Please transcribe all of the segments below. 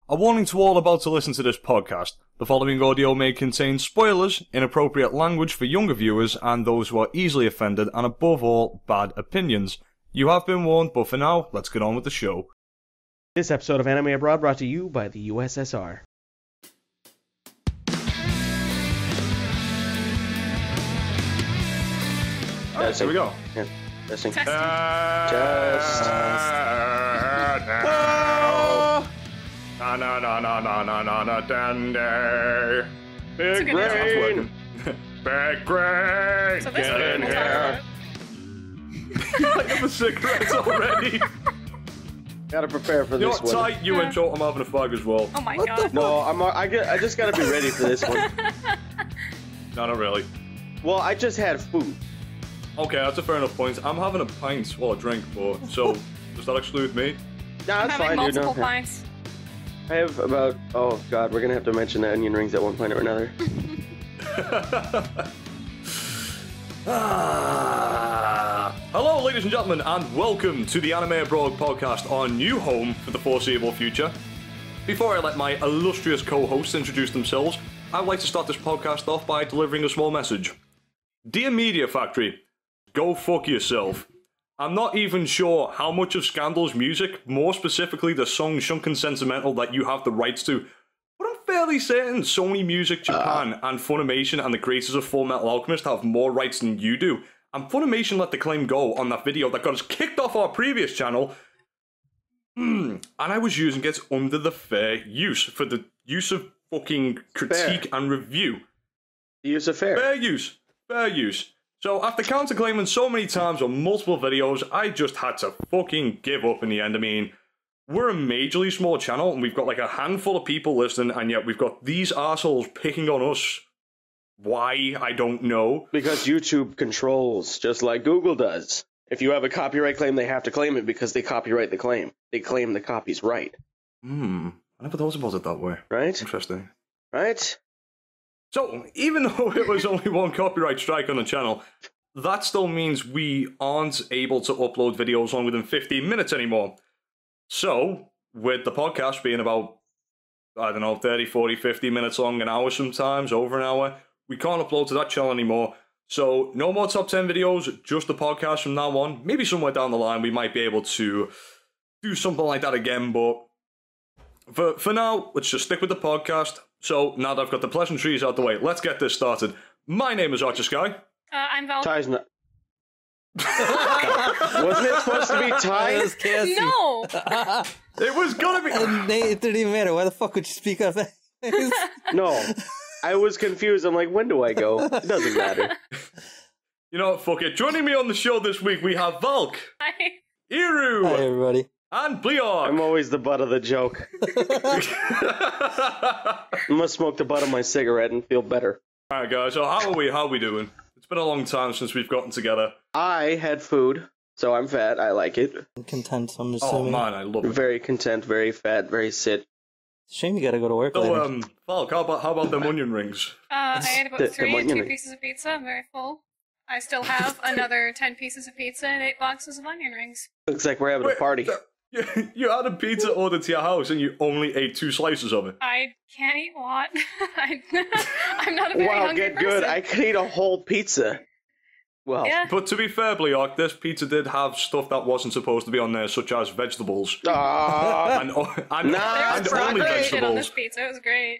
A warning to all about to listen to this podcast. The following audio may contain spoilers, inappropriate language for younger viewers, and those who are easily offended, and above all, bad opinions. You have been warned, but for now, let's get on with the show. This episode of Anime Abroad brought to you by the USSR. Alright, here we go. Yeah, testing. Testing. Big good brain. Big brain. So this Get in we'll here. I have a cigarette already. Gotta prepare for You know this what, one. Ty, you intro, I'm having a fag as well. Oh my What god. No, I just gotta be ready for this one. No, not really. Well, I just had food. Okay, that's a fair enough point. I'm having a pint or a drink, but so does that exclude me? Nah, I'm that's having fine, dude. multiple No. pints. I have about, oh god, we're gonna have to mention the onion rings at one point or another. Hello, ladies and gentlemen, and welcome to the Anime Abroad podcast, our new home for the foreseeable future. Before I let my illustrious co-hosts introduce themselves, I would like to start this podcast off by delivering a small message. Dear Media Factory, go fuck yourself. I'm not even sure how much of Scandal's music, more specifically the song Shunken Sentimental, that you have the rights to, but I'm fairly certain Sony Music Japan and Funimation and the creators of Full Metal Alchemist have more rights than you do, and Funimation let the claim go on that video that got us kicked off our previous channel, and I was using it under the fair use, for the use of fucking critique and review. The use of fair. Fair use. Fair use. So, after counterclaiming so many times on multiple videos, I just had to fucking give up in the end. I mean, we're a majorly small channel, and we've got like a handful of people listening, and yet we've got these assholes picking on us. Why? I don't know. Because YouTube controls, just like Google does. If you have a copyright claim, they have to claim it because they copyright the claim. They claim the copy's right. I never thought about it that way. Right? Interesting. Right? So, even though it was only one copyright strike on the channel, that still means we aren't able to upload videos longer than 15 minutes anymore. So, with the podcast being about, I don't know, 30, 40, 50 minutes long, an hour sometimes, over an hour, we can't upload to that channel anymore. So, no more top 10 videos, just the podcast from now on. Maybe somewhere down the line we might be able to do something like that again, but for now, let's just stick with the podcast. So, now that I've got the pleasantries out the way, let's get this started. My name is Archer Skye. I'm Valk. Ty's not. Wasn't it supposed to be Ty? It was Cassie. No! It was gonna be... And it didn't even matter. Why the fuck would you speak up? No. I was confused. I'm like, when do I go? It doesn't matter. You know what, fuck it. Joining me on the show this week, we have Valk, Hi. Iru, Hi, everybody. and Bleeark. I'm always the butt of the joke. I'm gonna smoke the butt of my cigarette and feel better. Alright guys, so how are we doing? It's been a long time since we've gotten together. I had food, so I'm fat. I like it. I'm content, I'm Oh assuming. man, I love it. Very content, very fat, very sit. Shame you gotta go to work So, later. Valk, how about them onion rings? I ate about The 2 onion. pieces of pizza. I'm very full. I still have another 10 pieces of pizza and 8 boxes of onion rings. Looks like we're having a party. You had a pizza ordered to your house and you only ate 2 slices of it. I can't eat a lot. I'm not a very Wow, hungry get good. person. I could eat a whole pizza. Well, Yeah. But to be fair, Bleeark, this pizza did have stuff that wasn't supposed to be on there, such as vegetables. and And Nah, There only was broccoli shit on this vegetables. pizza. It was great.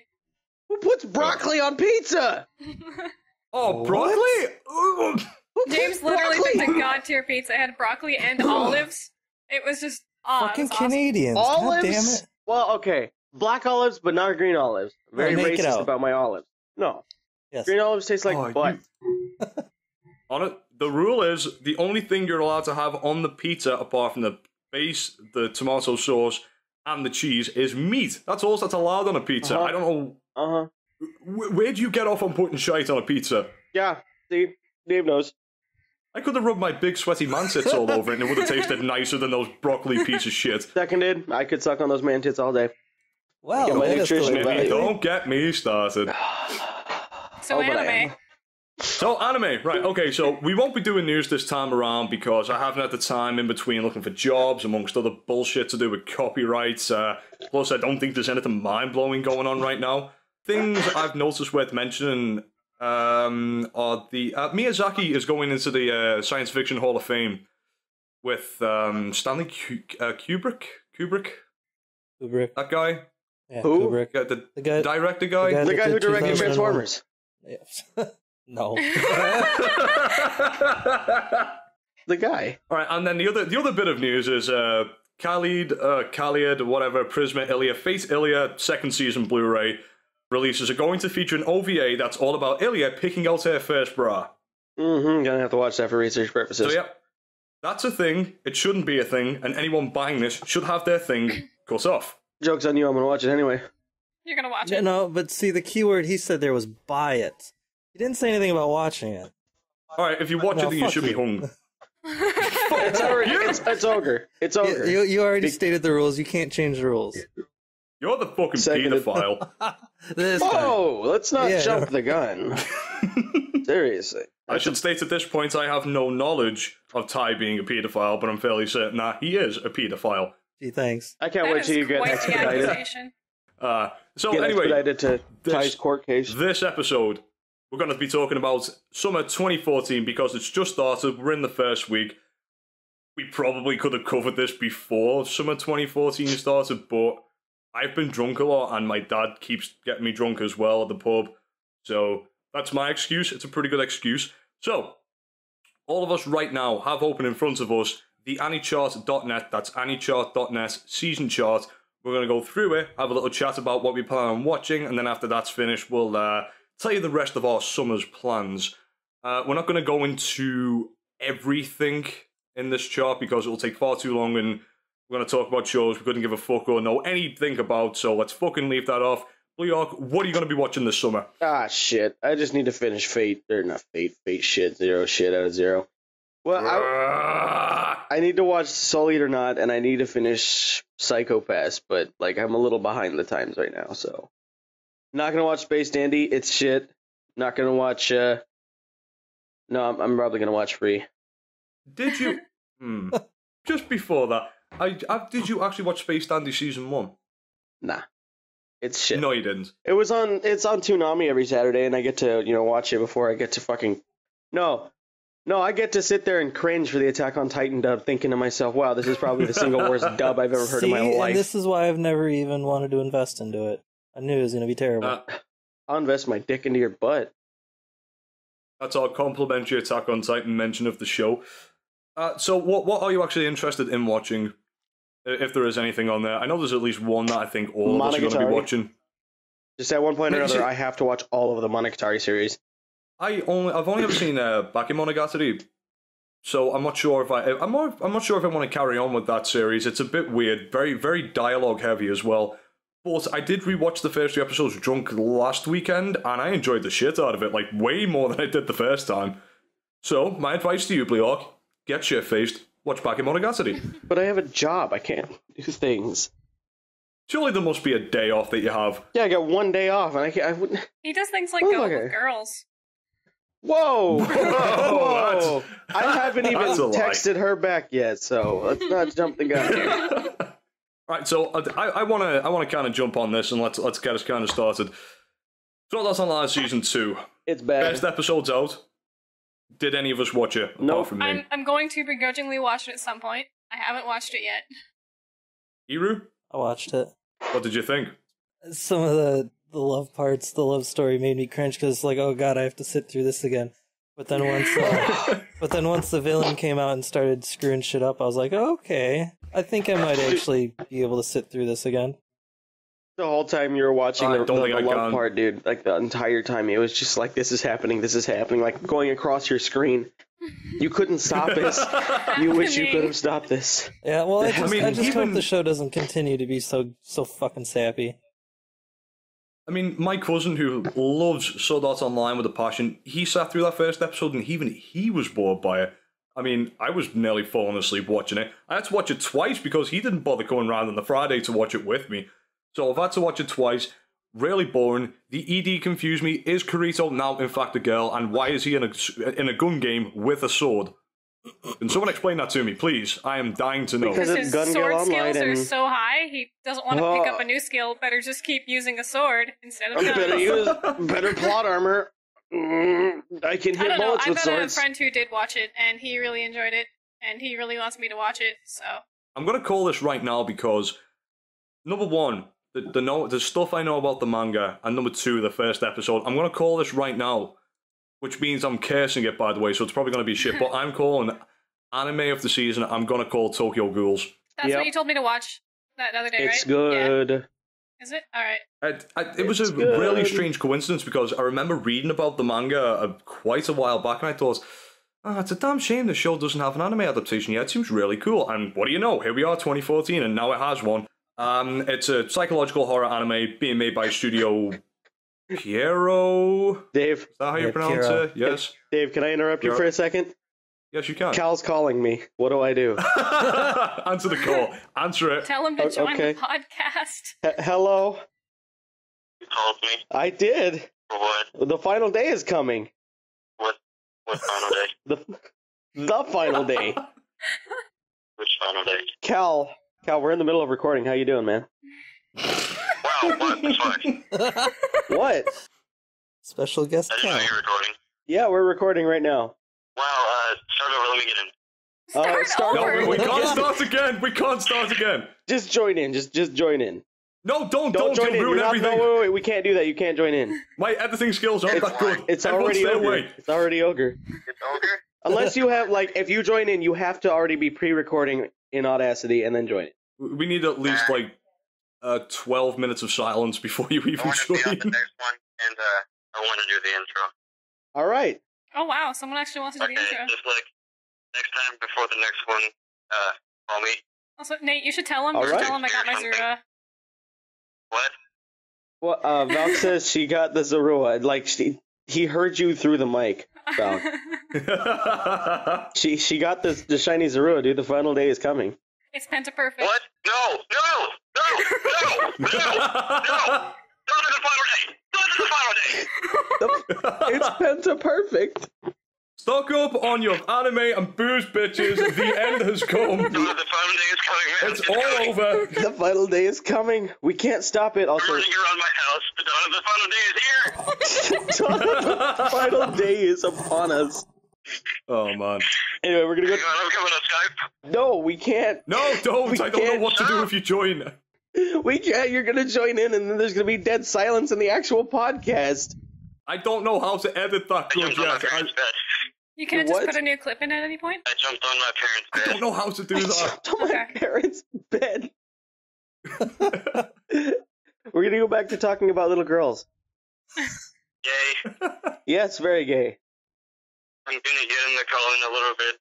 who puts broccoli on pizza? Oh, broccoli? Ooh. Who puts James literally broccoli? picked a god tier pizza. It had broccoli and olives. It was just Fucking it was awesome. Canadians. Olives? God damn it. Well, okay. Black olives, but not green olives. Very make it racist out. about my olives. No. Yes. Green olives taste like Oh, butt. On it, the rule is the only thing you're allowed to have on the pizza, apart from the base, the tomato sauce, and the cheese, is meat. That's all that's allowed on a pizza. Uh-huh. I don't know. Uh-huh. Where do you get off on putting shite on a pizza? Yeah, see? Dave knows. I could have rubbed my big sweaty man-tits all over it and it would have tasted nicer than those broccoli piece of shit. Seconded. I could suck on those man tits all day. Wow, Get my that nutrition escalated value. quickly. Don't get me started. So Oh, but I anime. am. So, anime, right, okay, so we won't be doing news this time around because I haven't had the time in between looking for jobs, amongst other bullshit to do with copyrights. Plus, I don't think there's anything mind-blowing going on right now. Things I've noticed worth mentioning are the... Miyazaki is going into the Science Fiction Hall of Fame with Stanley Kubrick? Kubrick. That guy? Yeah, Who? Kubrick. The director guy? The guy who did directed 2001. Transformers. Yeah. No. The guy. All right, and then the other bit of news is Khalid, whatever, Prisma Ilya, Fate Ilya, second season Blu-ray releases are going to feature an OVA that's all about Ilya picking out her first bra. Gonna have to watch that for research purposes. So yeah, that's a thing. It shouldn't be a thing, and anyone buying this should have their thing cut off. Joke's on you, I'm gonna watch it anyway. You're gonna watch Yeah, it. no, but see, the keyword he said there was buy it. He didn't say anything about watching it. All right, if you watch No, it, then you fuck should be you. hung. It's already, it's ogre. It's ogre. You already stated the rules. You can't change the rules. You're the fucking Seconded. pedophile. This guy. Whoa, let's not Yeah, jump no. the gun. Seriously. I should state at this point I have no knowledge of Ty being a pedophile, but I'm fairly certain that he is a pedophile. Gee, thanks. I can't That wait is till you get quite the expedited. accusation. So Get anyway, expedited to Ty's court case. this episode, we're going to be talking about summer 2014 because it's just started. We're in the first week. We probably could have covered this before summer 2014 started, but I've been drunk a lot and my dad keeps getting me drunk as well at the pub. So that's my excuse. It's a pretty good excuse. So, all of us right now have open in front of us the anychart.net, that's anychart.net season chart. We're going to go through it, have a little chat about what we plan on watching, and then after that's finished, we'll tell you the rest of our summer's plans. We're not going to go into everything in this chart because it will take far too long, and we're going to talk about shows we couldn't give a fuck or know anything about, so let's fucking leave that off. Bleeark, what are you going to be watching this summer? Ah, shit. I just need to finish Fate. Or not Fate. Fate shit. 0 shit out of 0. Well, I need to watch Soul Eater Not, and I need to finish Psychopaths, but, like, I'm a little behind the times right now, so. Not gonna watch Space Dandy. It's shit. Not gonna watch, No, I'm probably gonna watch Free. Did you... Just before that, did you actually watch Space Dandy Season 1? Nah. It's shit. No, you didn't. It's on Toonami every Saturday, and I get to, watch it before I get to fucking... No, I get to sit there and cringe for the Attack on Titan dub, thinking to myself, wow, this is probably the single worst dub I've ever heard in my life. And this is why I've never even wanted to invest into it. I knew it was going to be terrible. I'll invest my dick into your butt. That's our complimentary Attack on Titan mention of the show. So what are you actually interested in watching, if there is anything on there? I know there's at least one that I think all of us are going to be watching. Just at one point or another, I have to watch all of the Monogatari series. I've only ever seen Bakamatsu Rock, so I'm not sure if I'm not sure if I want to carry on with that series. It's a bit weird, very very dialogue heavy as well. But I did rewatch the first 2 episodes drunk last weekend, and I enjoyed the shit out of it, like way more than I did the first time. So my advice to you, Bleeark, get shit faced, watch Bakamatsu Rock. But I have a job. I can't do things. Surely there must be a day off that you have. Yeah, I got 1 day off, and I wouldn't. He does things like Oh, go okay. with girls. Whoa! That's- Whoa! I haven't even that's a lie. texted her back yet, so let's not jump the gun here. Right, so I want to kind of jump on this and let's get us kind of started. So that's Online Season 2. It's bad. Best episode's out. Did any of us watch it? Nope. Apart from me. I'm going to begrudgingly watch it at some point. I haven't watched it yet. Iru, I watched it. what did you think? Some of the love parts, the love story made me cringe because it's like, oh god, I have to sit through this again. But then once the villain came out and started screwing shit up, I was like, oh, okay, I think I might actually be able to sit through this again. The whole time you were watching I the don't think I love can. part, dude, like the entire time, it was just like, this is happening, like going across your screen. You couldn't stop this. You wish you could have stopped this. Yeah, well, I just even- hope the show doesn't continue to be so fucking sappy. I mean, my cousin who loves Sword Art Online with a passion, he sat through that first episode and even he was bored by it. I mean, I was nearly falling asleep watching it. I had to watch it twice because he didn't bother coming around on the Friday to watch it with me. So I've had to watch it twice. really boring. The ED confused me. Is Kirito now in fact a girl, and why is he in a gun game with a sword? Can someone explain that to me, please? I am dying to know. Because His it's Gun Girl sword Online skills are and- so high, he doesn't want to pick up a new skill. Better just keep using a sword instead of Better guns. use better plot armor. I can I hit don't know. bullets I've with got a swords. friend who did watch it, and he really enjoyed it, and he really wants me to watch it. So I'm gonna call this right now because number one, the stuff I know about the manga, and number two, the first episode. I'm gonna call this right now, which means I'm cursing it, by the way. So it's probably gonna be shit. But I'm calling anime of the season. I'm gonna call Tokyo Ghouls. that's what you told me to watch that other day, It's right? good. Yeah. Is it? All right. It was a good. really strange coincidence because I remember reading about the manga quite a while back, and I thought, it's a damn shame the show doesn't have an anime adaptation yet. It seems really cool. And what do you know? Here we are, 2014, and now it has one. It's a psychological horror anime being made by Studio Piero. Dave. Is that how you pronounce Piero. it? Yes. Dave, can I interrupt you for a second? Yes, you can. Cal's calling me. What do I do? Answer the call. Answer it. Tell him to join okay. the podcast. Hello? You called me? I did. For what? The final day is coming. What final day? The final day. Which final day? Cal, we're in the middle of recording. How you doing, man? Wow, what the fuck? What? Special guest I didn't know Cal. you were recording. Yeah, we're recording right now. Wow, start over, let me get in. Start No, over. we can't start again. We can't start again. Just join in. Just join in. No, don't join in. ruin You're not, everything. no, wait. We can't do that. You can't join in. My editing skills aren't that good. It's Everyone already stay ogre. away. It's already ogre. It's ogre? Unless you have, like, if you join in, you have to already be pre-recording in Audacity and then join it. We need at least, 12 minutes of silence before you I even want to be on the join. next one, and I want to do the intro. All right. Oh wow, someone actually wants to do Okay, the intro. just next time before the next one, call me. Also, Nate, you should tell him. All You should right. tell him I got my Zura. What? Well, Valk says she got the Zorua. Like, he heard you through the mic, Valk. She got the shiny Zorua, dude. The final day is coming. It's Penta Perfect. What? No! Don't do the final day! Don't do the final day! It's Penta Perfect. Stock up on your anime and booze, bitches. The end has come. No, the final day is coming, man. It's all over. The final day is coming. We can't stop it. I'm Also, running around my house. The dawn of the final day is here! the final day is upon us. Oh, man. Anyway, we're gonna go. Hang on, I'm coming on Skype. No, we can't. No, don't. We I don't know can't. what to do if you join. We can't. You're gonna join in, and then there's gonna be dead silence in the actual podcast. I don't know how to edit that I good jumped on my yet. parents' bed. You can't just What? put a new clip in at any point? I jumped on my parents' I bed. don't know how to do I that. jumped on my Okay. parents' bed. We're gonna go back to talking about little girls. Yay. Yeah, it's very gay. I'm gonna get in the call in a little bit.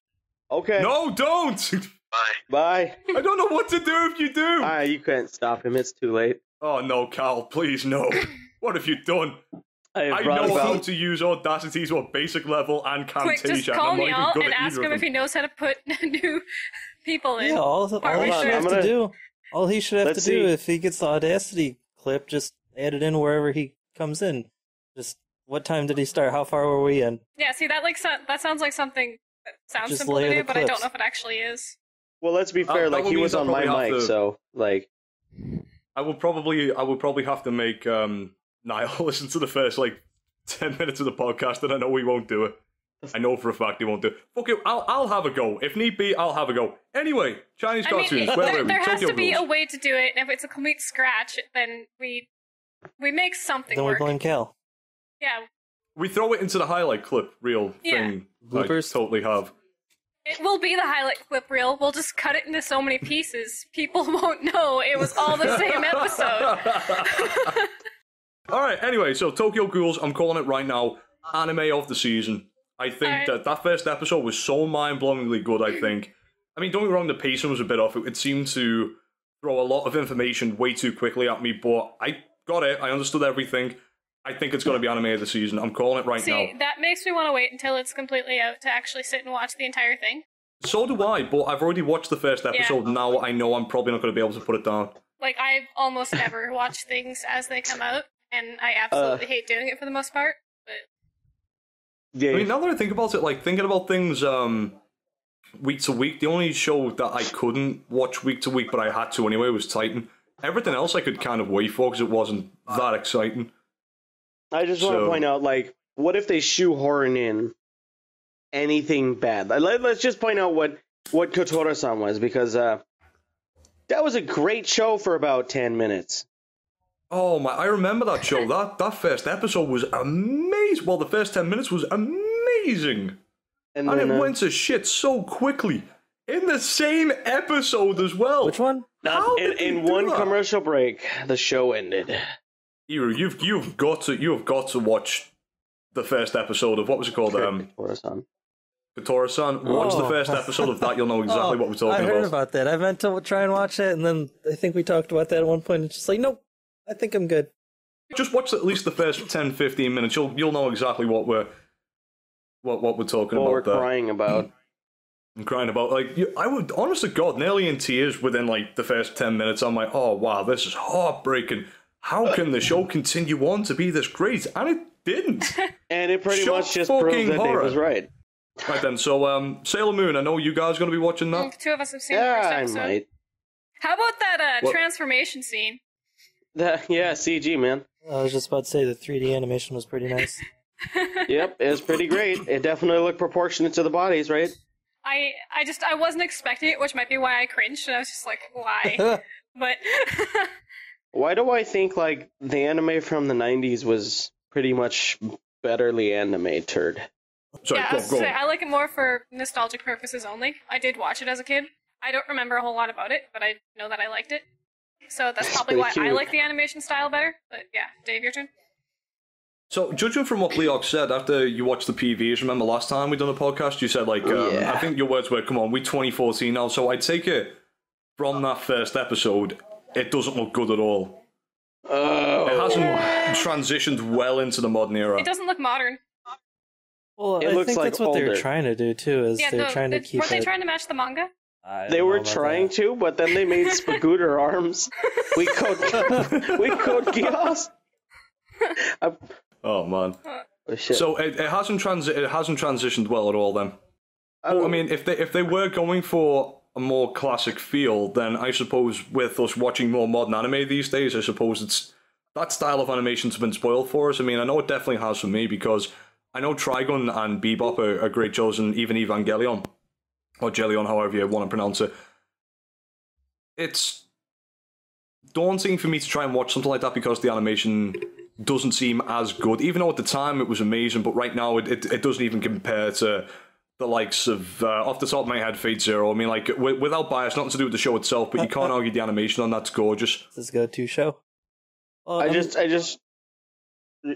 Okay. No, don't. Bye. Bye. I don't know what to do if you do. You can't stop him. It's too late. Oh, no, Cal, please, no. What have you done? I brought know how about. to use Audacity to a basic level and Quick, Camtasia. just call I'm not me even out good and at ask either him of if he them. knows how to put new people in. Yeah, all Partly he should sure. have I'm to gonna- do, all he should have Let's to do see. if he gets the Audacity clip, just add it in wherever he comes in. Just what time did he start? How far were we in? Yeah, see, that that sounds like something that sounds Just simple to layer do, the but I don't clips. know if it actually is. Well, let's be fair. that Like would he mean was I'll on my probably have mic, to- so like. I would probably have to make Niall listen to the first 10 minutes of the podcast, and I know he won't do it. I know for a fact he won't do it. Fuck it, I'll have a go. If need be, I'll have a go. Anyway, Chinese I mean, cartoons. Where were we? there has Tokyo to be Ghouls. a way to do it, and if it's a complete scratch, then we make something Then we work. blame Cal. Yeah, We throw it into the highlight clip reel Yeah. thing. Bloopers? I totally have. it will be the highlight clip reel. We'll just cut it into so many pieces, people won't know it was all the same episode. Alright, anyway, so Tokyo Ghouls, I'm calling it right now, anime of the season. I think Alright. that first episode was so mind-blowingly good, I think. I mean, don't get me wrong, the pacing was a bit off. It seemed to throw a lot of information way too quickly at me, but I got it. I understood everything. I think it's going to be anime of the season. I'm calling it right See, now. that makes me want to wait until it's completely out to actually sit and watch the entire thing. So do I, but I've already watched the first episode. Now I know I'm probably not going to be able to put it down. Like, I almost never watch things as they come out. and I absolutely hate doing it for the most part. But Yeah. I mean, now that I think about it, like, thinking about things week to week, the only show that I couldn't watch week to week, but I had to anyway, was Titan. Everything else I could kind of wait for because it wasn't that exciting. I just want to point out, like, what if they shoehorn in anything bad? Let's just point out what Kotora-san was, because that was a great show for about 10 minutes. Oh my! I remember that show. That first episode was amazing. Well, the first 10 minutes was amazing, and then, it went to shit so quickly in the same episode as well. Which one? In one commercial break, the show ended. Iru, you've got to watch the first episode of, what was it called? Kotora-san. Kotora-san. Watch the first episode of that. You'll know exactly what we're talking about. I heard about that. I meant to try and watch it, and then I think we talked about that at one point. It's just like, nope, I think I'm good. Just watch at least the first 10-15 minutes. You'll know exactly what we're talking about. What we're crying about. I'm crying about, like, I would, honest to God, nearly in tears within, like, the first 10 minutes. I'm like, oh wow, this is heartbreaking. How can the show continue on to be this great? And it didn't. And it pretty much just proved that Dave was right. Right then, so Sailor Moon, I know you guys are going to be watching that. Two of us have seen the first episode. I might. How about that transformation scene? Yeah, CG, man. I was just about to say the 3D animation was pretty nice. Yep, it was pretty great. It definitely looked proportionate to the bodies, right? I wasn't expecting it, which might be why I cringed, and I was just like, why? But why do I think, like, the anime from the 90s was pretty much betterly animated? Sorry, yeah, I like it more for nostalgic purposes only. I did watch it as a kid. I don't remember a whole lot about it, but I know that I liked it. So that's probably why I like the animation style better. But yeah, Dave, your turn. So, judging from what Bleeark said after you watched the PVs, remember last time we done a podcast, you said, like, I think your words were, come on, we 2014 now, so I'd take it from that first episode, it doesn't look good at all. It hasn't transitioned well into the modern era. It doesn't look modern. Well, I think that's what they're trying to do, too, is they're trying to keep Weren't they trying to match the manga? They were trying to, but then they made Spagooter arms. We code chaos. Oh man! Oh, shit. So it hasn't transitioned well at all. Then, well, I mean, if they were going for a more classic feel, then I suppose with us watching more modern anime these days, I suppose it's that style of animation's been spoiled for us. I mean, I know it definitely has for me because I know Trigun and Bebop are great shows, and even Evangelion or Jellion, however you want to pronounce it. It's daunting for me to try and watch something like that because the animation doesn't seem as good, even though at the time it was amazing, but right now it doesn't even compare to the likes of, off the top of my head, Fate Zero. I mean, like, without bias, nothing to do with the show itself, but you can't argue the animation on that's gorgeous. This is a go-to show. Well, I just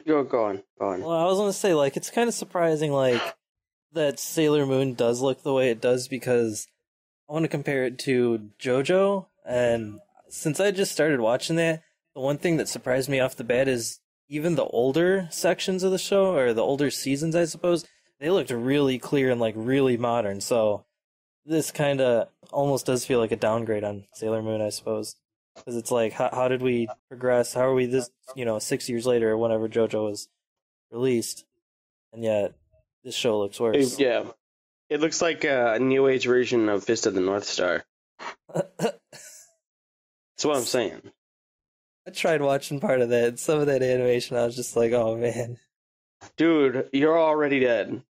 go on. Well, I was gonna say, like, it's kind of surprising, like, that Sailor Moon does look the way it does, because I want to compare it to JoJo, and since I just started watching that, the one thing that surprised me off the bat is even the older sections of the show, or the older seasons, I suppose, they looked really clear and, like, really modern, so this kind of almost does feel like a downgrade on Sailor Moon, I suppose. Because it's like, how did we progress? How are we this, 6 years later, whenever JoJo was released, and yet this show looks worse. Yeah. It looks like a new age version of Fist of the North Star. That's what I'm saying. I tried watching part of that. Some of that animation, I was just like, oh, man. Dude, you're already dead.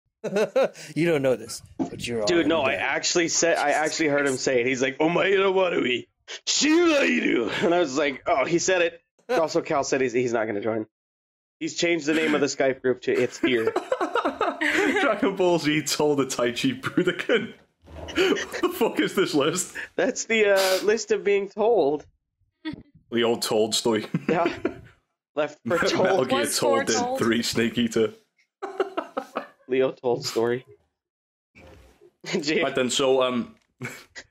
You don't know this, but you're already dead. I actually heard him say it. He's like, Omae no waru shirairu. And I was like, oh, he said it. Also, Cal said he's not going to join. He's changed the name of the Skype group to It's Here. Dragon Ball Z told the Taichi Budokan. What the fuck is this list? That's the list of being told. The old Told story. Yeah. Left for Told. Metal Gear Told did 3 Snake Eater. Leo Told story. Right then, so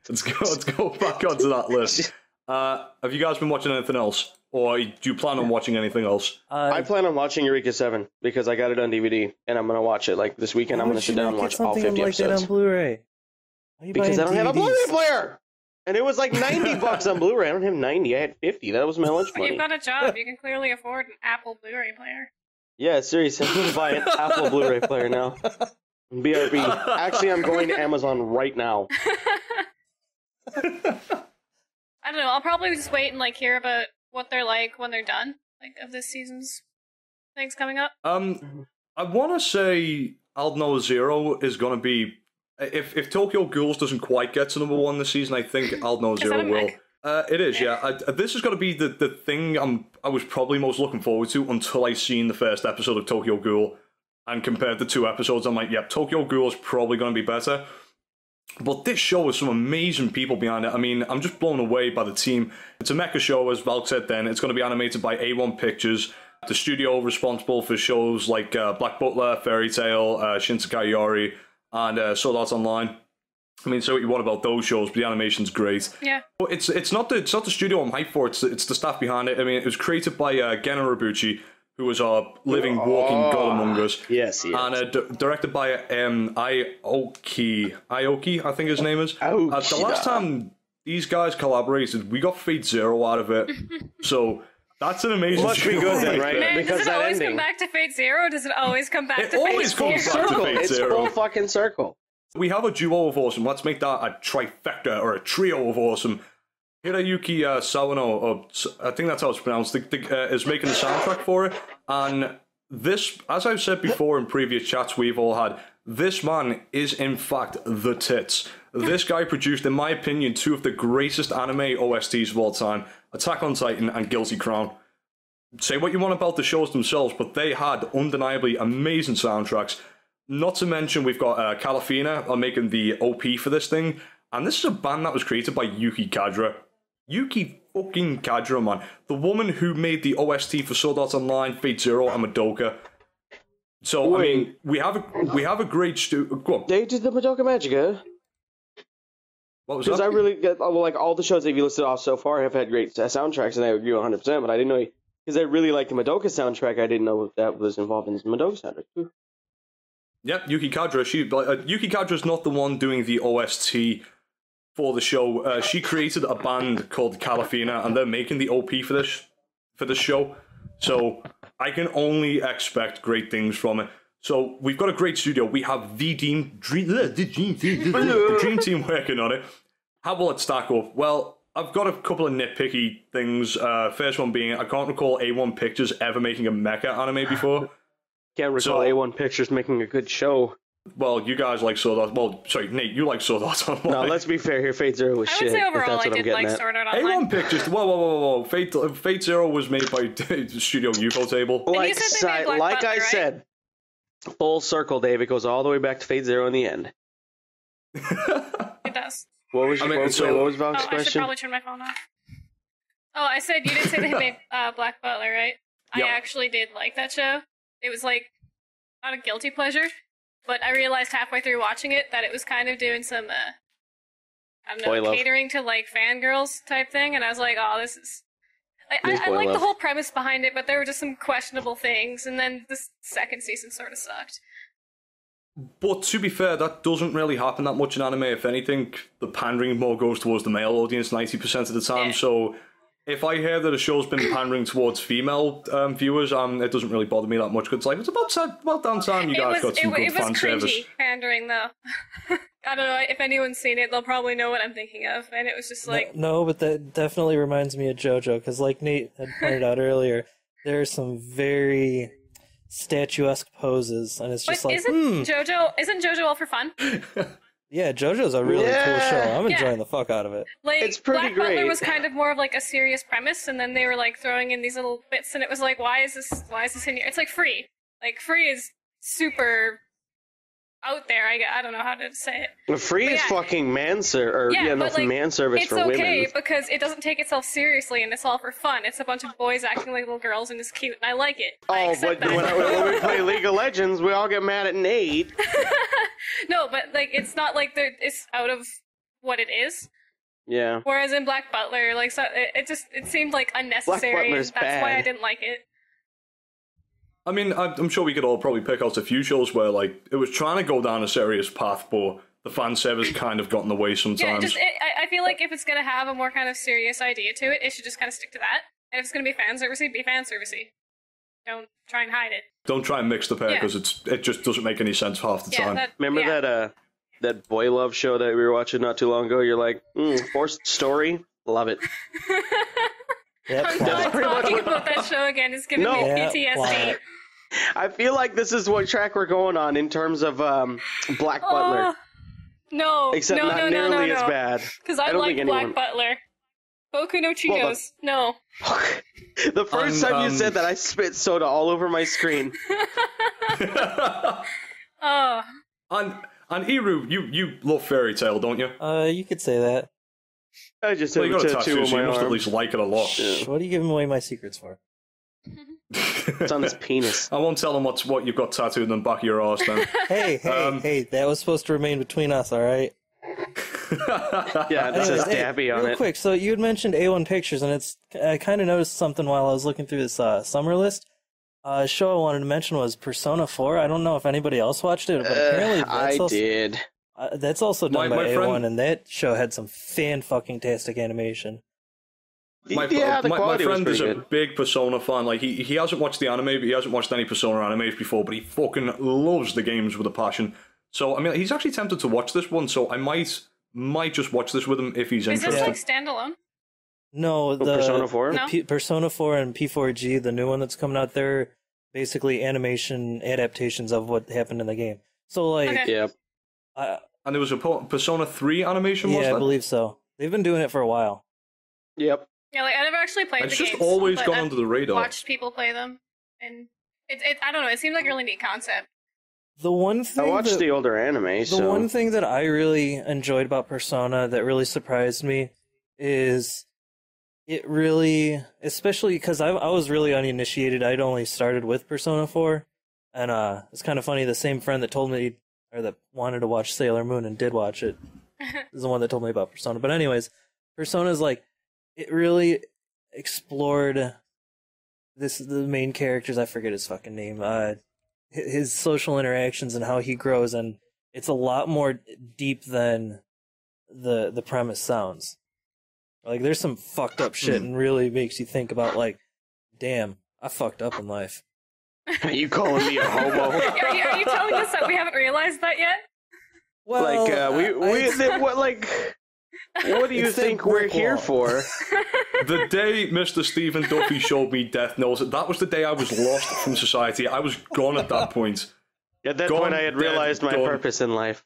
let's go back onto that list. Have you guys been watching anything else? Or do you plan on watching anything else? I plan on watching Eureka 7 because I got it on DVD and I'm going to watch it. Like this weekend, I'm going to sit down and watch all 50 like episodes. That on Blu-ray? Because I don't have a Blu-ray player! And it was like $90 on Blu-ray. I don't have 90. I had 50. That was my lunch But money. you've got a job. You can clearly afford an Apple Blu-ray player. Yeah, seriously. I'm going to buy an Apple Blu-ray player now. BRB. Actually, I'm going to Amazon right now. I don't know. I'll probably just wait and like hear about what they're like when they're done, like of this season's things coming up. I want to say Aldnoah 0 is going to be... If Tokyo Ghouls doesn't quite get to number 1 this season, I think Aldnoah 0 will. It is, yeah. This is going to be the thing I was probably most looking forward to until I seen the first episode of Tokyo Ghoul. And compared the 2 episodes, I'm like, yep, Tokyo Ghoul is probably going to be better. But this show has some amazing people behind it. I mean, I'm just blown away by the team. It's a mecha show, as Valk said then. It's going to be animated by A1 Pictures, the studio responsible for shows like Black Butler, Fairy Tail, Shinsekai Yori, and Sword Art Online. I mean, say what you want about those shows, but the animation's great. Yeah. But it's not the studio I'm hyped for. It's the staff behind it. I mean, it was created by Geno Robucci, who was a living, walking god among us. Yes. And directed by Aoki, I think his name is. The last time these guys collaborated, we got Fate Zero out of it. So that's an amazing Must be good then, right? Man, because does it always come back to Fate Zero? Or does it always come back to Fate Zero? It always comes back to Fate It's Zero. full fucking circle. We have a duo of awesome. Let's make that a trifecta or a trio of awesome. Hirayuki Sawano, or I think that's how it's pronounced, is making the soundtrack for it. And this, as I've said before in previous chats we've all had, this man is in fact the tits. This guy produced, in my opinion, 2 of the greatest anime OSTs of all time, Attack on Titan and Guilty Crown. Say what you want about the shows themselves, but they had undeniably amazing soundtracks. Not to mention, we've got Calafina are making the OP for this thing, and this is a band that was created by Yuki Kadra. Yuki fucking Kadra, man. The woman who made the OST for Sword Art Online, Fate Zero, and Madoka. So, wait. I mean, we have a great Go on. They did the Madoka Magica. What was that? Because I really get, like, all the shows that you listed off so far have had great soundtracks, and I agree 100%, but I didn't know, because I really like the Madoka soundtrack, I didn't know that was involved in the Madoka soundtrack, too. Yep, Yuki Kadra. Yuki Kadra's not the one doing the OST for the show. She created a band called Calafina, and they're making the OP for this show. So I can only expect great things from it. So we've got a great studio. We have the dream team working on it. How will it stack up? Well, I've got a couple of nitpicky things. First one being, I can't recall A1 Pictures ever making a mecha anime before. Can't recall A1 Pictures making a good show. Well, you guys like Sword Art. Well, sorry, Nate, you like Sword Art Online. No, let's be fair here. Fate Zero was shit. I would say overall I did like Sword Art Online. A1 Pictures. Whoa. Fate Zero was made by Studio UFO Table. Like I said, full circle, Dave. It goes all the way back to Fate Zero in the end. It does. What was Valk's question? I should probably turn my phone off. Oh, I said you didn't say they made Black Butler, right? Yep. I actually did like that show. It was like not a guilty pleasure, but I realized halfway through watching it that it was kind of doing some I don't know, catering to like fangirls type thing, and I was like, oh, this is I like the whole premise behind it, but there were just some questionable things, and then the second season sort of sucked. But to be fair, that doesn't really happen that much in anime. If anything, the pandering more goes towards the male audience 90% of the time. Yeah. So if I hear that a show's been pandering towards female viewers, it doesn't really bother me that much. Because it's like, it's about damn time you guys got some good fan service. It was cringy pandering, though. I don't know, if anyone's seen it, they'll probably know what I'm thinking of. And it was just like... No, but that definitely reminds me of JoJo. Because like Nate had pointed out earlier, there are some very statuesque poses. And it's just isn't JoJo all for fun? Yeah, JoJo's a really cool show. I'm enjoying the fuck out of it. Like, it's pretty Black great. Butler was kind of more of like a serious premise, and then they were like throwing in these little bits, and it was like, why is this in here? It's like Free. Like, Free is super out there. I don't know how to say it. Free is fucking man service for women. It's okay because it doesn't take itself seriously, and it's all for fun. It's a bunch of boys acting like little girls, and it's cute, and I like it. But when we play League of Legends, we all get mad at Nate. No, but like it's not like it's out of what it is. Yeah. Whereas in Black Butler, like it seemed like unnecessary. That's why I didn't like it. I mean, I'm sure we could all probably pick out a few shows where like it was trying to go down a serious path, but the fan service kind of got in the way sometimes. I feel like if it's gonna have a more kind of serious idea to it, it should just kind of stick to that. And if it's gonna be fan servicey, be fan servicey. Don't try and hide it. Don't try and mix the pair because it just doesn't make any sense half the time. Remember that boy love show that we were watching not too long ago? You're like, forced story, love it. I'm not talking about that show again. It's giving me PTSD. I feel like this is what track we're going on in terms of Black Butler. No, except not nearly as bad. Because I like Black Butler. Boku no Chicos. No. The first time you said that, I spit soda all over my screen. Oh. And Iru, you love Fairy Tail, don't you? You could say that. I just have you got a tattoo, on so my you must arm. at least like it a lot. Yeah. What are you giving away my secrets for? It's on his penis. I won't tell him what you've got tattooed in the back of your arse then. Hey, that was supposed to remain between us, alright? Yeah, it says Dabby on real it. Quick, so you had mentioned A1 Pictures, and I kind of noticed something while I was looking through this summer list. A show I wanted to mention was Persona 4. I don't know if anybody else watched it, but apparently did. That's also done by A1, friend, and that show had some fan-fucking-tastic animation. My friend is a big Persona fan. Like he hasn't watched the anime, but he hasn't watched any Persona animes before, but he fucking loves the games with a passion. So, I mean, he's actually tempted to watch this one, so I might just watch this with him if he's interested. Is this like standalone? No, the Persona 4? Persona 4 and P4G, the new one that's coming out, they're basically animation adaptations of what happened in the game. So, like... Okay. Yeah. And there was a Persona 3 animation, was there? I believe so. They've been doing it for a while. Yep. Yeah, like I never actually played the games. It's just always gone I've under the radar. Watched people play them, and I don't know. It seems like a really neat concept. The one thing I watched the older anime, The one thing that I really enjoyed about Persona that really surprised me is it really, especially because I was really uninitiated. I'd only started with Persona 4, and it's kind of funny. The same friend that told me, or that wanted to watch Sailor Moon and did watch it, is the one that told me about Persona. But anyways, Persona's like, it really explored the main character's, I forget his fucking name, his social interactions and how he grows, and it's a lot more deep than the premise sounds. Like, there's some fucked up shit and really makes you think about, like, damn, I fucked up in life. Are you calling me a homo? Are you telling us that we haven't realized that yet? Well, what do you think we're here for? The day Mr. Stephen Duffy showed me Death Note, that was the day I was lost from society. I was gone at that point. At that point, I had realized my purpose in life.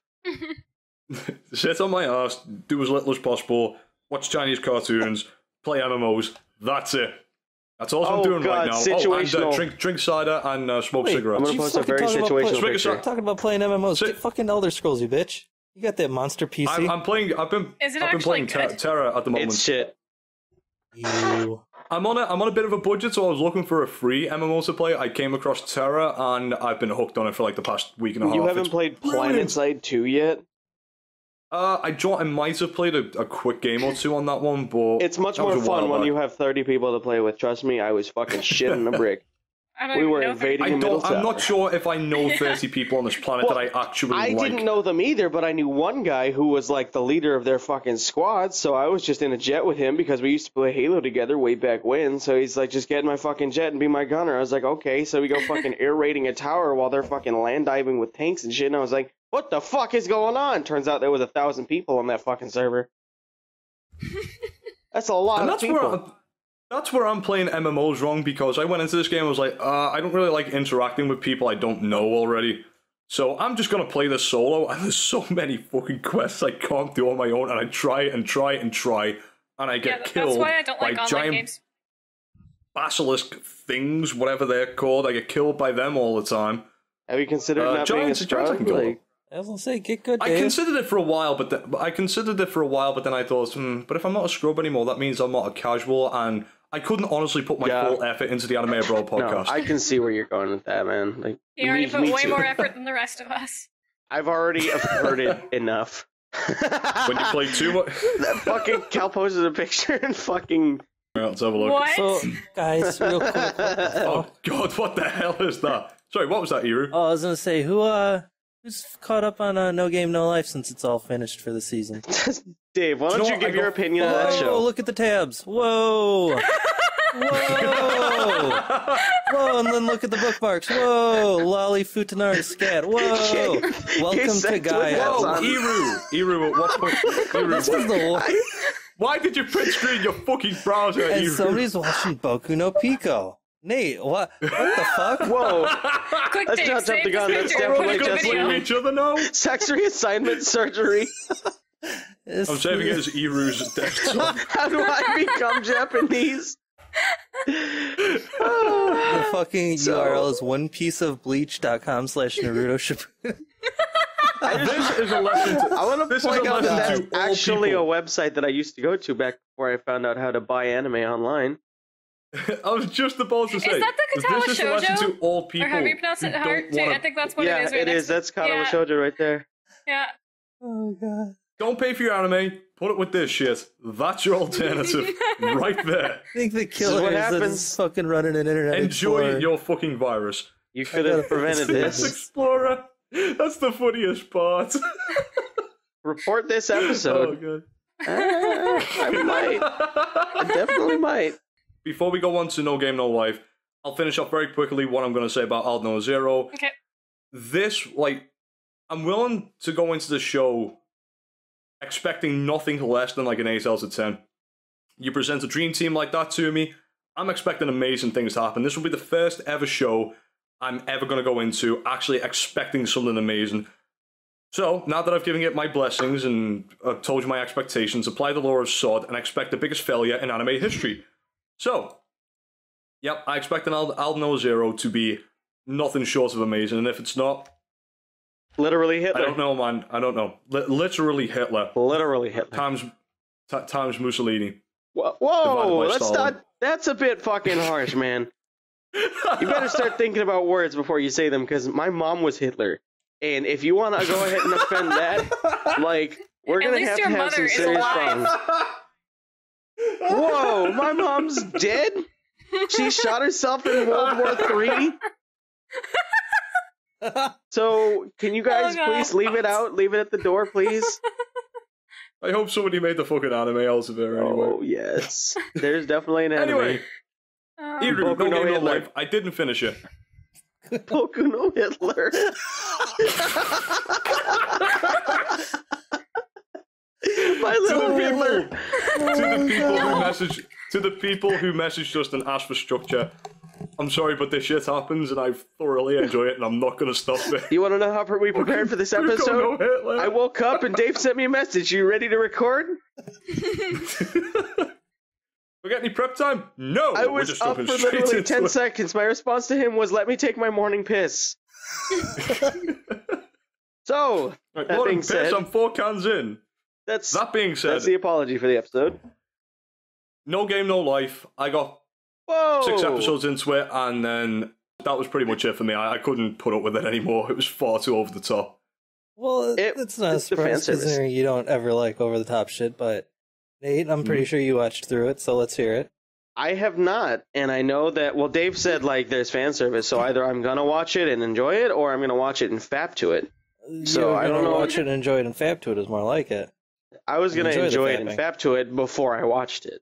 Sit on my ass, do as little as possible, watch Chinese cartoons, play MMOs. That's it. That's all I'm doing right now. Situational. And drink cider and smoke cigarettes. I'm going to post a very situational picture. Talking about playing MMOs. Get fucking Elder Scrolls, you bitch. You got that monster PC. I'm playing. I've been playing Terra at the moment. It's shit. I'm on a bit of a budget, so I was looking for a free MMO to play. I came across Terra, and I've been hooked on it for like the past week and a half. You haven't played PlanetSide 2 yet? I might have played a quick game or two on that one, but it's much more fun when you have 30 people to play with. Trust me, I was fucking shitting a brick. We were invading a middle tower. I'm not sure if I know 30 people on this planet that I actually like. I didn't know them either, but I knew one guy who was like the leader of their fucking squad, so I was just in a jet with him because we used to play Halo together way back when, so he's like, just get in my fucking jet and be my gunner. I was like, okay, so we go fucking air raiding a tower while they're fucking land diving with tanks and shit, and I was like, what the fuck is going on? Turns out there was 1,000 people on that fucking server. That's a lot of people. That's where I'm playing MMOs wrong, because I went into this game and was like, I don't really like interacting with people I don't know already. So I'm just going to play this solo, and there's so many fucking quests I can't do on my own, and I try and try and try, and I get killed that's why I don't like by online giant games. basilisk things, whatever they're called. I get killed by them all the time. Have you considered not being a strong? I was gonna say, get good, Dave. I considered it for a while, but then I thought, but if I'm not a scrub anymore, that means I'm not a casual, and I couldn't honestly put my full effort into the Anime Abroad podcast. No, I can see where you're going with that, man. Like, you already put way more effort than the rest of us. I've already averted enough. When you play too much... That fucking Cal posted a picture and fucking... Right, let's have a look. What? So, guys, real quick. Oh, God, what the hell is that? Sorry, what was that, Iru? Oh, I was gonna say, who Who's caught up on No Game No Life since it's all finished for the season? Dave, why don't you give your opinion on that Whoa, show? look at the tabs. Whoa. Whoa! Whoa, and then look at the bookmarks. Whoa! Lolly Futanari Scat. Whoa! Welcome to Gaia. Whoa, Iru, at what point? Iru, This was the one. why did you print screen your fucking browser, And Iru? somebody's watching Boku no Pico. Nate, what the fuck? Whoa! Quick, Let's Dave, not jump save the gun. this That's picture. definitely Quick just video. Let each other know. Sex reassignment surgery. I'm saving it as Iru's desktop. How do I become Japanese? The fucking URL is onepieceofbleach.com/Naruto Shippuden. This is a lesson to... I want to This is point a out that lesson that's to all actually people. a website that I used to go to back before I found out how to buy anime online. I was just about to say. Is that the Katawa this is a lesson Shoujo? to all people Or have you pronounced it who hard? don't I wanna- think that's what Yeah, it is. Right it next is. That's Katawa yeah. Shoujo right there. Yeah. Oh god. Don't pay for your anime. Put it with this shit. That's your alternative, right there. I think the is killer what is happens. fucking running an internet. Enjoy Explorer. your fucking virus. You could have prevented Internet this. Explorer. That's the funniest part. Report this Oh episode. god. I might. I definitely might. Before we go on to No Game No Life, I'll finish up very quickly what I'm going to say about Aldnoah Zero. Okay. This, I'm willing to go into the show expecting nothing less than like an 8 out of 10. You present a dream team like that to me, I'm expecting amazing things to happen. This will be the first ever show I'm ever going to go into actually expecting something amazing. So, now that I've given it my blessings and I've told you my expectations, apply the law of sword and expect the biggest failure in anime history. So, yep, I expect an Aldnoah Zero to be nothing short of amazing, and if it's not, Literally Hitler. I don't know, man. I don't know. Literally Hitler Literally Hitler. times Mussolini. Whoa, Divided by that's Stalin. not. That's a bit fucking harsh, man. You better start thinking about words before you say them, because my mom was Hitler, and if you want to go ahead and offend that, like, we're At gonna least have your to have mother some is serious alive. problems. Whoa, my mom's dead? She shot herself in World War III? So, can you guys God. please leave it out? Leave it at the door, please? I hope somebody made the fucking anime out of it anyway. Oh, yes. There's definitely an anime. Anyway, Iru, Boku No no Game No Hitler. Life. I didn't finish it. Boku no Hitler. My little Hitler. To the people who messaged us and asked for structure, I'm sorry, but this shit happens and I thoroughly enjoy it and I'm not going to stop it. You want to know how we prepared for this Boku no episode? Hitler. I woke up and Dave sent me a message. You ready to record? We got any prep time? No. I we're was just up jumping for straight literally into 10 it. seconds. My response to him was, let me take my morning piss. So, Right, that Lord, being piss, said, I'm 4 cans in. that's That being said, the apology for the episode. No Game No Life. I got Whoa! 6 episodes into it, and then that was pretty much it for me. I couldn't put up with it anymore. It was far too over the top. Well, it's not a it's the fan surprise service. considering you don't ever like over the top shit, but Nate, I'm pretty sure you watched through it, so let's hear it. I have not, and I know that, well, Dave said, like, there's fan service, so either I'm gonna watch it and enjoy it, or I'm gonna watch it and fap to it. So, You're I don't gonna know. watch it and enjoy it and fap to it is more like it. I was gonna Enjoy the enjoy it and fapping. fap to it before I watched it.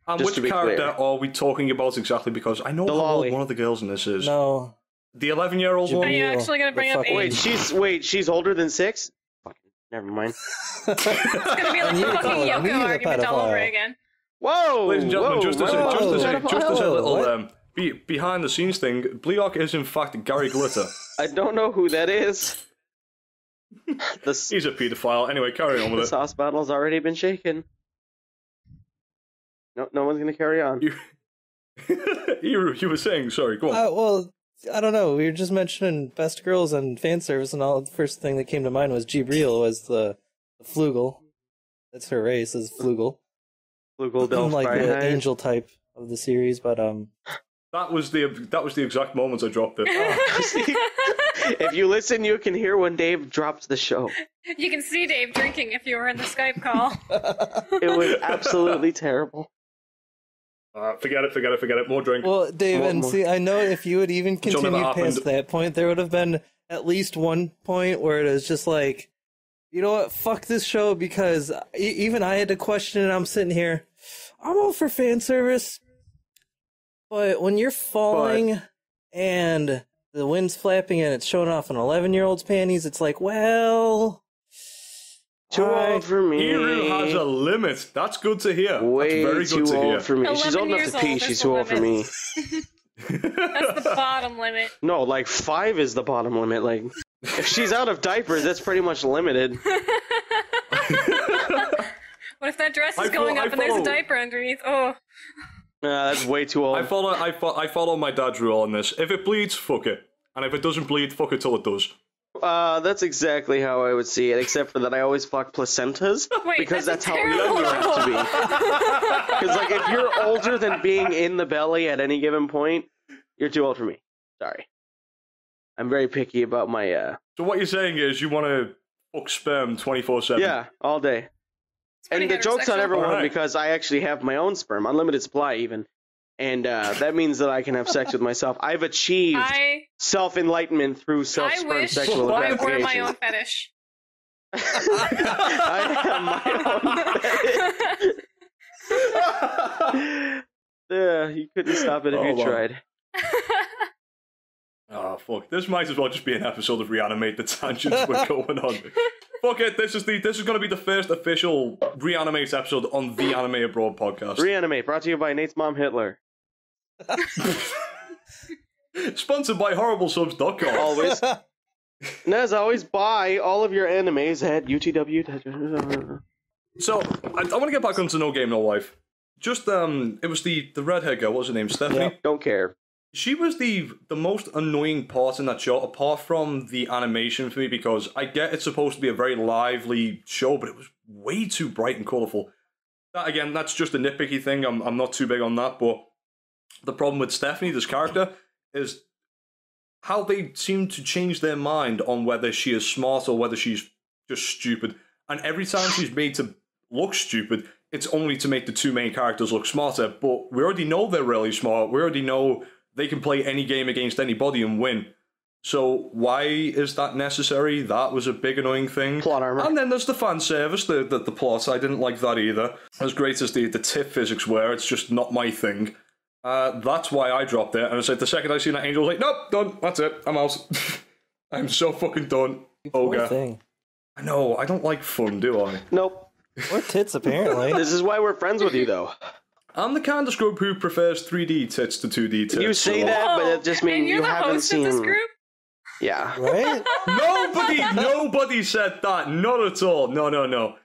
And Just to which be character clear. are we talking about exactly? Because I know The how old lolly. one of the girls in this is. No. The 11-year-old Jimmy- one? Are you Neil, actually going to bring the up fucking- age? Wait, she's older than 6? Fucking, never mind. It's going to be like And the you fucking call me Yoko the argument all over pedophile. again. Whoa! Ladies and gentlemen, whoa, just as a Whoa. little What? behind the scenes thing, Bleeark is in fact Gary Glitter. I don't know who that is. The He's a paedophile. Anyway, carry on with it. sauce bottle's already been shaken. No one's gonna carry on. You were saying, sorry, go on. Well, I don't know. We were just mentioning best girls and fan service, and all. The first thing that came to mind was Gibril was the Flugel. That's her race, is Flugel. Flugel Del Like the Freiheit. angel type of the series, but That was the exact moment I dropped it. If you listen, you can hear when Dave drops the show. You can see Dave drinking if you were in the Skype call. It was absolutely terrible. Forget it. More drink. well, Dave, More- and more. see, I know if you had even Which will never continued past happen. that point, there would have been at least one point where it was just like, you know what, fuck this show, because even I had to question it. I'm sitting here, I'm all for fan service, but when you're falling and the wind's flapping and it's showing off an 11-year-old's panties, it's like, well... Too old for me. Iru has a limit. That's good to hear. Way That's very good too to hear. old for me. She's old enough to pee. She's too old for me. That's the bottom limit. No, like 5 is the bottom limit. Like, if she's out of diapers, that's pretty much limited. What if that dress is going up and there's a diaper underneath? Oh. That's way too old. I follow my dad's rule on this. If it bleeds, fuck it. And if it doesn't bleed, fuck it till it does. That's exactly how I would see it, except for that I always fuck placentas. Wait, because that's how terrible. young you have to be. Because, like, if you're older than being in the belly at any given point, you're too old for me. Sorry. I'm very picky about my, So what you're saying is you want to fuck sperm 24/7? Yeah, all day. And the joke's on everyone because I actually have my own sperm, unlimited supply even. And that means that I can have sex with myself. I've achieved self-enlightenment through self-sperm sexual gratification. I were my own fetish. I have my own fetish. Yeah, you couldn't stop it if you tried. Oh, fuck. This might as well just be an episode of Reanimate, the tangents we're going on. Fuck it, this is going to be the first official Reanimate episode on the Anime Abroad podcast. Reanimate, brought to you by Nate's mom, Hitler. Sponsored by HorribleSubs.com. Always. And as always, buy all of your animes at UTW. So, I want to get back onto No Game No Life. Just, it was the redhead girl, what was her name, Stephanie? Yep, don't care. She was the most annoying part in that show, apart from the animation for me, because I get it's supposed to be a very lively show, but it was way too bright and colourful. That, again, that's just a nitpicky thing. I'm not too big on that, but the problem with Stephanie, this character, is how they seem to change their mind on whether she is smart or whether she's just stupid. And every time she's made to look stupid, it's only to make the two main characters look smarter. But we already know they're really smart. We already know they can play any game against anybody and win. So why is that necessary? That was a big annoying thing. Plot armor. And then there's the fan service, the plot. I didn't like that either. As great as the tip physics were, it's just not my thing. That's why I dropped it. And it's like the second I seen that angel, I was like, nope, done. That's it. I'm out. I'm so fucking done. Ogre. Thing. I know. I don't like fun, do I? Nope. Or tits, apparently. This is why we're friends with you, though. I'm the kind of scrub who prefers 3D tits to 2D tits. You say that, but it just means you haven't seen. Of this group? Yeah. Right? Nobody said that. Not at all. No.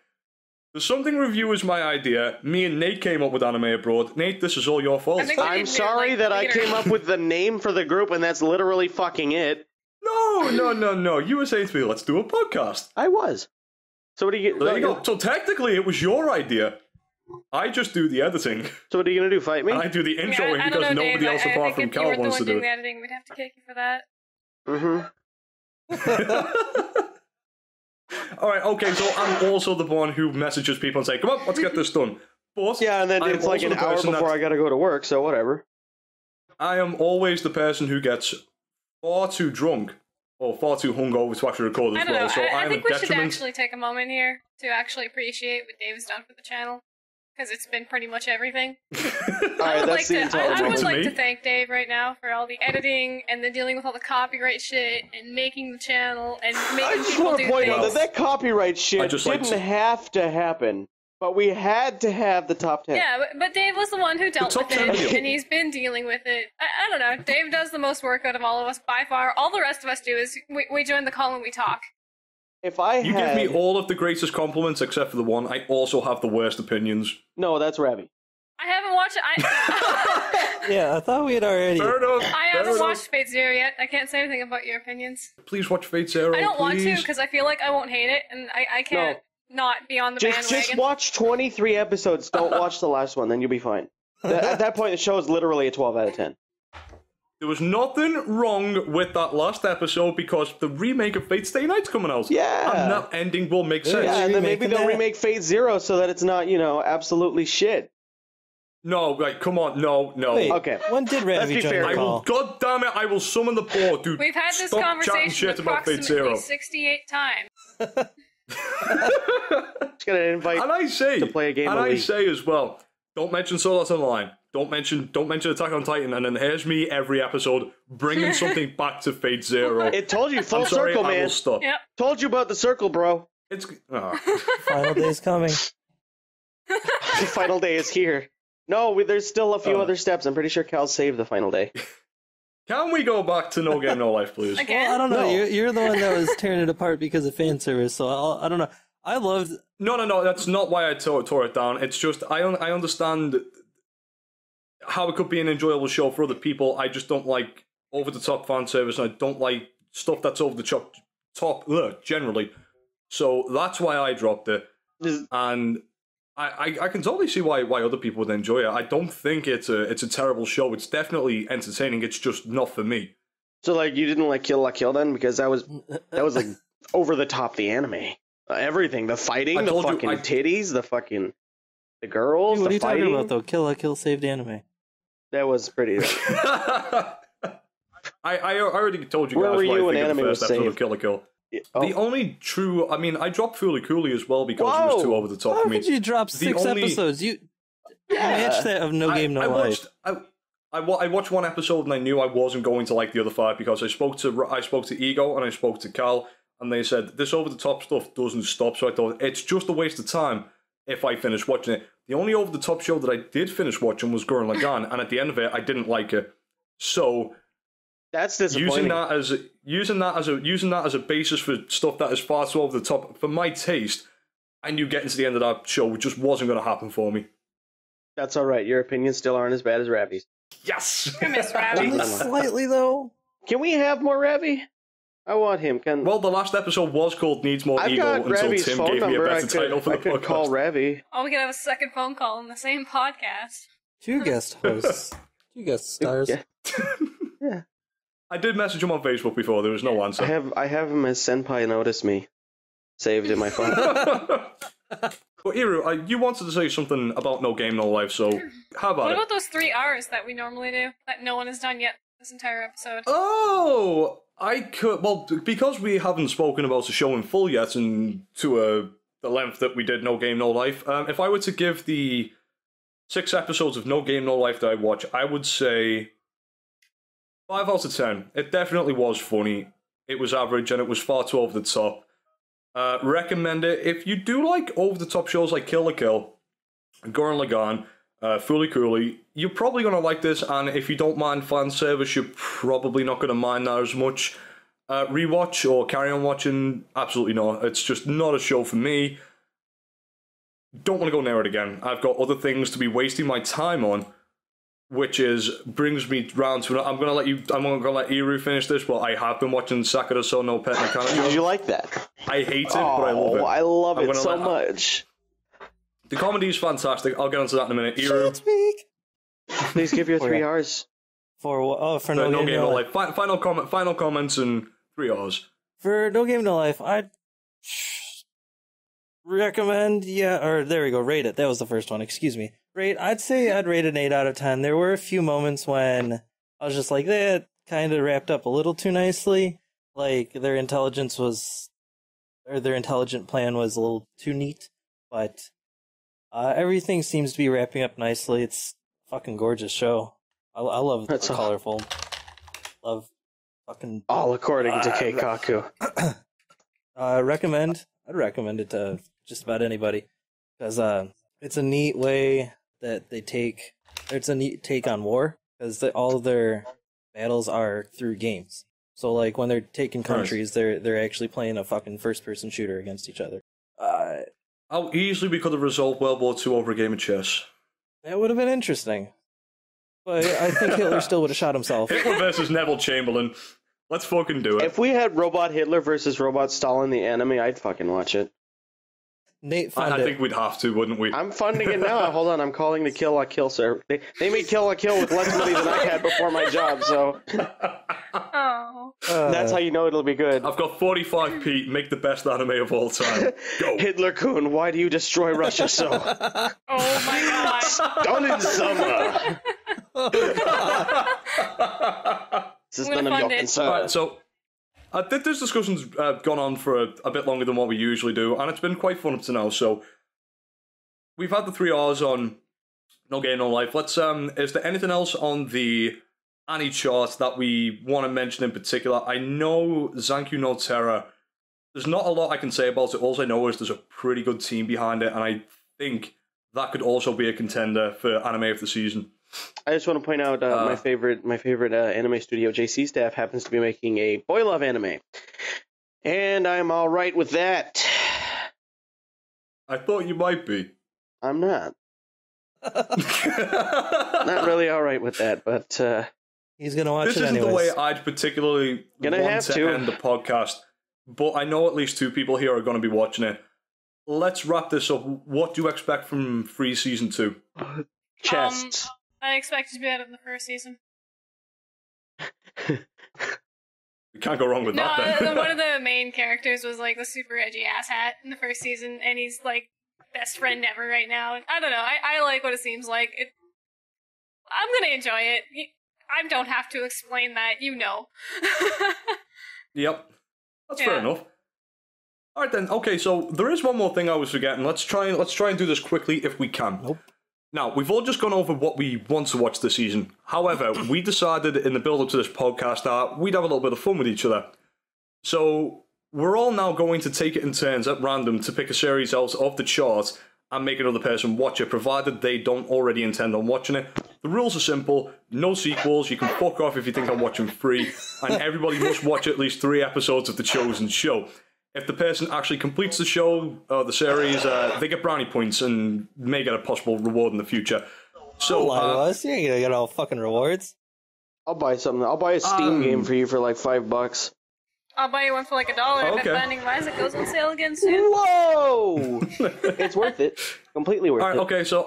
The Something Review is my idea. Me and Nate came up with Anime Abroad. Nate, this is all your fault. I'm sorry that I came up with the name for the group, and that's literally fucking it. No. You were saying to me, let's do a podcast. I was. So what do you get? There you go. So technically, it was your idea. I just do the editing. So what are you gonna do? Fight me? And I do the introing because nobody else apart from Cal wants to do it. The editing, we'd have to kick you for that. Alright, okay, so I'm also the one who messages people and say, come on, let's get this done. But yeah, and then it's like an hour before I gotta go to work, so whatever. I am always the person who gets far too drunk or far too hungover to actually record as well. So I think we should detriment. actually take a moment here to actually appreciate what Dave has done for the channel. Because it's been pretty much everything. I would like to thank Dave right now for all the editing and then dealing with all the copyright shit and making the channel and making people do things. I just want to point out that copyright shit didn't have to happen, but we had to have the top 10. Yeah, but Dave was the one who dealt with it, and he's been dealing with it. I don't know. Dave does the most work out of all of us by far. All the rest of us do is we join the call and we talk. You give me all of the greatest compliments except for the one. I also have the worst opinions. No, that's Ravi. I haven't watched it. Yeah, I thought we had already. I haven't watched Fate Zero yet. I can't say anything about your opinions. Please watch Fate Zero. I don't want to because I feel like I won't hate it, and I can't not be on the bandwagon. Just watch 23 episodes. Don't watch the last one, then you'll be fine. At that point, the show is literally a 12 out of 10. There was nothing wrong with that last episode because the remake of Fate Stay Night's coming out. Yeah. And that ending will make sense. Yeah, and then maybe they'll remake Fate Zero so that it's not, absolutely shit. No, right, come on, no. Wait, Okay. when did Let's be Ravi join fair. the I will, call? God damn it, I will summon the board, dude. We've had this Stop chatting conversation shit about Fate approximately Zero. 68 times. Just gonna invite And I say, to play a game and of I League. say as well, don't mention Sword Art Online. Don't mention Attack on Titan, and then here's me every episode bringing something back to Fate Zero. It told you full I'm sorry, circle, I will man. stop. Yep. Told you about the circle, bro. It's Final day's coming. The final day is here. No, there's still a few other steps. I'm pretty sure Cal saved the final day. Can we go back to No Game No Life, please? Again? Well, I don't know. No. You're the one that was tearing it apart because of fan service, so I don't know. I loved. No, that's not why I tore it down. It's just I understand how it could be an enjoyable show for other people. I just don't like over the top fan service, and I don't like stuff that's over the top generally. So that's why I dropped it, and I can totally see why other people would enjoy it. I don't think it's a terrible show. It's definitely entertaining. It's just not for me. So, like, you didn't like Kill la Kill then? Because that was like over the top, the anime. Everything. The fighting, I the told you, fucking I- titties, the girls, Dude, what are the you fighting. talking about though? Kill la Kill saved anime. That was pretty... I already told you Where guys were what you I when think of the anime first was episode saved? of Kill la Kill. Oh. The only true, I mean, I dropped Fooly Cooley as well because it was Whoa! too over the top How for me. could you drop 6 only- episodes? You matched that of No Game No Life. I watched one episode and I knew I wasn't going to like the other 5 because I spoke to Ego and I spoke to Cal and they said this over the top stuff doesn't stop. So I thought it's just a waste of time if I finish watching it. The only over the top show that I did finish watching was Gurren Lagann, and at the end of it, I didn't like it. So That's disappointing. using that as a basis for stuff that is far too over the top for my taste, I knew getting to the end of that show just wasn't going to happen for me. That's all right. Your opinions still aren't as bad as Ravi's. Yes. I miss Ravi. Only slightly though. Can we have more Ravi? I want him. Well, the last episode was called Needs More I've Ego got until Ravi's Tim phone gave me a number. better title for I the could podcast. call Ravi. Oh, we could have a second phone call in the same podcast. 2 guest hosts. 2 guest stars. Yeah. Yeah. I did message him on Facebook before. There was no answer. I have him as Senpai Notice Me saved in my phone. But Iru, you wanted to say something about No Game No Life, so how about What it? about those 3 R's that we normally do that no one has done yet this entire episode? Oh, I could. Well, because we haven't spoken about the show in full yet, and to the length that we did No Game No Life. If I were to give the 6 episodes of No Game No Life that I watch, I would say 5 out of 10. It definitely was funny. It was average, and it was far too over the top. Recommend it if you do like over the top shows like Kill la Kill, Gurren Lagann, Fooly Cooley. You're probably gonna like this, and if you don't mind fan service, you're probably not gonna mind that as much. Rewatch or carry on watching? Absolutely not. It's just not a show for me. Don't want to go near it again. I've got other things to be wasting my time on, which brings me round to. I'm gonna let Iru finish this, but I have been watching Sakura So no Pet Mechanic. Did you like that? I hate it, but I love it. I love I'm it gonna so let- much. The comedy is fantastic. I'll get onto that in a minute. Iru, Speak. Please give your 3 R's. For No no Game game, No no Life. life. Final comments and 3 R's. For No Game No Life, I'd recommend, there we go, rate it. That was the first one, excuse me. I'd say I'd rate an 8 out of 10. There were a few moments when I was just like, that kind of wrapped up a little too nicely. Like, their intelligent plan was a little too neat, but everything seems to be wrapping up nicely. It's a fucking gorgeous show. I love the colorful. Love fucking... All according to Keikaku. I'd recommend it to just about anybody, because it's a neat way that it's a neat take on war, because all of their battles are through games. So like when they're taking countries, they're actually playing a fucking first person shooter against each other. How easily we could have resolved World War II over a game of chess. That would have been interesting, but I think Hitler still would have shot himself. Hitler versus Neville Chamberlain. Let's fucking do it. If we had Robot Hitler versus Robot Stalin the anime, I'd fucking watch it. Nate fund I it. think we'd have to, wouldn't we? I'm funding it now. Hold on, I'm calling the Kill La Kill server. They made Kill La Kill with less money than I had before my job, so Oh. that's how you know it'll be good. I've got 45p, make the best anime of all time. Go. Hitler-kun, why do you destroy Russia so? Oh my god. Stunning summer! This is I'm gonna none of your fund it. concern. Alright, so this discussion's gone on for a bit longer than what we usually do, and it's been quite fun up to now. So we've had the 3 hours on No Game No Life. Let's is there anything else on the Annie chart that we want to mention in particular? I know Zankyou no Terror. There's not a lot I can say about it. All I know is there's a pretty good team behind it, and I think that could also be a contender for anime of the season. I just want to point out my favorite anime studio, JC Staff, happens to be making a boy love anime, and I'm all right with that. I thought you might be. I'm not. Not really all right with that, but He's gonna watch This it isn't anyways. the way I'd particularly Gonna want have to to. end the podcast, but I know at least 2 people here are going to be watching it. Let's wrap this up. What do you expect from Free Season 2? chests. I expect it to be out of the first season. You can't go wrong with No, that then. one of the main characters was like the super edgy asshat in the first season, and he's like best friend ever right now. I don't know. I like what it seems like. I'm gonna enjoy it. I don't have to explain that, you know. Yep. That's Yeah. fair enough. Alright then, okay, so there is one more thing I was forgetting. Let's try and do this quickly if we can. Nope. Now, we've all just gone over what we want to watch this season. However, we decided in the build-up to this podcast that we'd have a little bit of fun with each other. So, we're all now going to take it in turns at random to pick a series out of the chart and make another person watch it, provided they don't already intend on watching it. The rules are simple. No sequels. You can fuck off if you think I'm watching free. And everybody must watch at least 3 episodes of the chosen show. If the person actually completes the show, the series, they get brownie points and may get a possible reward in the future. So, Lie to us. You ain't gonna get all fucking rewards. I'll buy something. I'll buy a Steam game for you for like $5. I'll buy you one for like $1 if Okay. Binding of Isaac goes on sale again soon. Whoa! It's worth it. Completely worth all right, it. okay. So